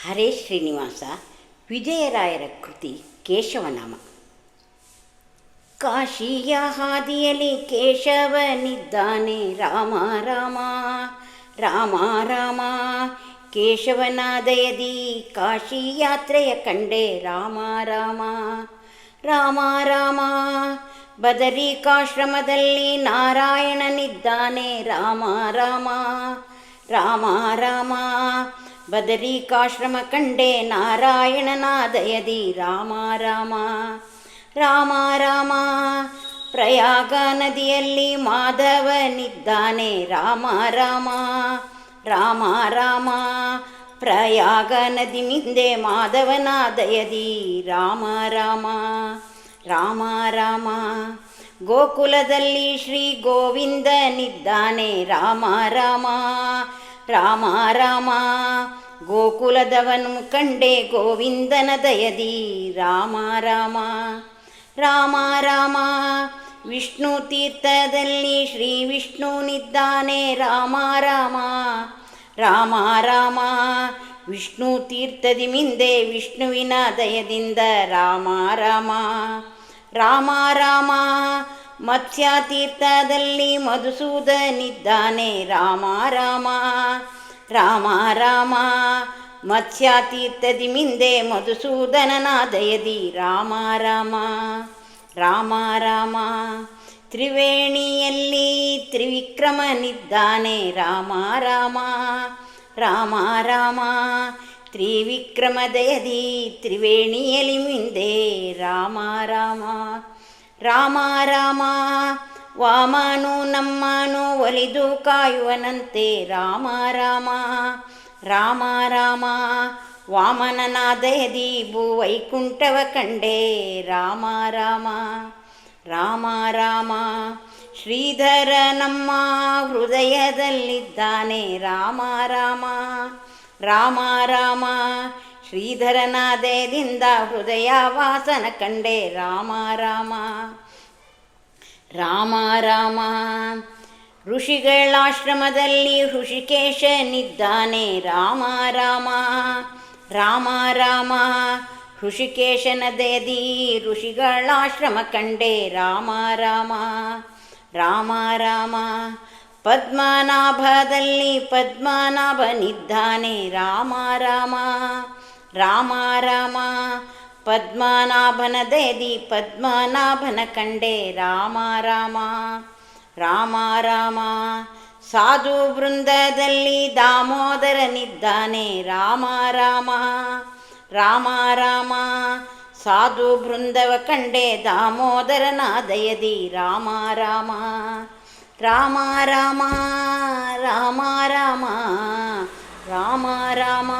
ಹರೇ ಶ್ರೀನಿವಾಸ. ವಿಜಯರಾಯರ ಕೃತಿ ಕೇಶವನಾಮ. ಕಾಶಿಯ ಹಾದಿಯಲ್ಲಿ ಕೇಶವನಿದ್ದಾನೆ, ರಾಮ ರಾಮ ರಾಮ ರಾಮ. ಕೇಶವನ ದಯದಿ ಕಾಶಿ ಯಾತ್ರೆಯ ಕಂಡೆ, ರಾಮ ರಾಮ ರಾಮ ರಾಮ. ಬದರಿಕಾಶ್ರಮದಲ್ಲಿ ನಾರಾಯಣನಿದ್ದಾನೆ, ರಾಮ ರಾಮ ರಾಮ ರಾಮ. ಬದರಿಕಾಶ್ರಮ ಕಂಡೆ ನಾರಾಯಣನ ದಯದಿ, ರಾಮ ರಾಮ ರಾಮ ರಾಮ. ಪ್ರಯಾಗ ನದಿಯಲ್ಲಿ ಮಾಧವನಿದ್ದಾನೆ, ರಾಮ ರಾಮ ರಾಮ ರಾಮ. ಪ್ರಯಾಗ ನದಿ ಮಿಂದೆ ಮಾಧವನ ದಯದಿ, ರಾಮ ರಾಮ ರಾಮ ರಾಮ. ಗೋಕುಲದಲ್ಲಿ ಶ್ರೀ ಗೋವಿಂದನಿದ್ದಾನೆ, ರಾಮ ರಾಮ ರಾಮ ರಾಮ. ಗೋಕುಲದವನು ಕಂಡೆ ಗೋವಿಂದನ ದಯದಿ, ರಾಮ ರಾಮ ರಾಮ ರಾಮ. ವಿಷ್ಣು ತೀರ್ಥದಲ್ಲಿ ಶ್ರೀ ವಿಷ್ಣುನಿದ್ದಾನೆ, ರಾಮ ರಾಮ ರಾಮ ರಾಮ. ವಿಷ್ಣು ತೀರ್ಥದಿ ಮಿಂದೆ ವಿಷ್ಣುವಿನ ದಯದಿಂದ, ರಾಮ ರಾಮ ರಾಮ ರಾಮ. ಮತ್ಸ್ಯ ತೀರ್ಥದಲ್ಲಿ ಮಧುಸೂದನಿದ್ದಾನೆ, ರಾಮ ರಾಮ ರಾಮ ರಾಮ. ಮತ್ಸ್ಯ ತೀರ್ಥದಿ ಮಿಂದೆ ಮಧುಸೂದನನ ದಯದಿ, ರಾಮ ರಾಮ ರಾಮ ರಾಮ. ತ್ರಿವೇಣಿಯಲ್ಲಿ ತ್ರಿವಿಕ್ರಮನಿದ್ದಾನೆ, ರಾಮ ರಾಮ ರಾಮ ರಾಮ. ತ್ರಿವಿಕ್ರಮ ದಯದಿ ತ್ರಿವೇಣಿಯಲ್ಲಿ ಮಿಂದೆ, ರಾಮ ರಾಮ ರಾಮ ರಾಮ. ವಾಮನು ನಮ್ಮನು ಒಲಿದು ಕಾಯುವನಂತೆ, ರಾಮ ರಾಮ ರಾಮ ರಾಮ. ವಾಮನನ ದಯದಿ ಭೂವೈಕುಂಠವ ಕಂಡೆ, ರಾಮ ರಾಮ ರಾಮ ರಾಮ. ಶ್ರೀಧರ ನಮ್ಮ ಹೃದಯದಲ್ಲಿದ್ದಾನೆ, ರಾಮ ರಾಮ ರಾಮ ರಾಮ. ಶ್ರೀಧರನ ದಯದಿಂದ ಹೃದಯ ವಾಸನ ಕಂಡೆ, ರಾಮ ರಾಮ ರಾಮ ರಾಮ. ಋಷಿಗಳಾಶ್ರಮದಲ್ಲಿ ಹೃಷಿಕೇಶನಿದ್ದಾನೆ, ರಾಮ ರಾಮ ರಾಮ ರಾಮ. ಹೃಷಿಕೇಶನ ದಯದಿ ಋಷಿಗಳಾಶ್ರಮ ಕಂಡೆ, ರಾಮ ರಾಮ ರಾಮ ರಾಮ. ಪದ್ಮನಾಭದಲ್ಲಿ ಪದ್ಮನಾಭನಿದ್ದಾನೆ, ರಾಮ ರಾಮ ರಾಮ ರಾಮ. ಪದ್ಮನಾಭನ ದಯದಿ ಪದ್ಮನಾಭನ ಕಂಡೆ, ರಾಮ ರಾಮ ರಾಮ ರಾಮ. ಸಾಧು ವೃಂದದಲ್ಲಿ ದಾಮೋದರನಿದ್ದಾನೆ, ರಾಮ ರಾಮ ರಾಮ ರಾಮ. ಸಾಧು ಬೃಂದವ ಕಂಡೆ ದಾಮೋದರನ ದಯದಿ, ರಾಮ ರಾಮ ರಾಮ ರಾಮ ರಾಮ ರಾಮ ರಾಮ ರಾಮ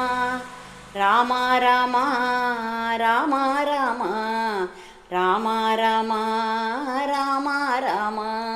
ರಾಮ ರಾಮ ರಾಮ ರಾಮ ರಾಮ ರಾಮ ರಾಮ ರಾಮ.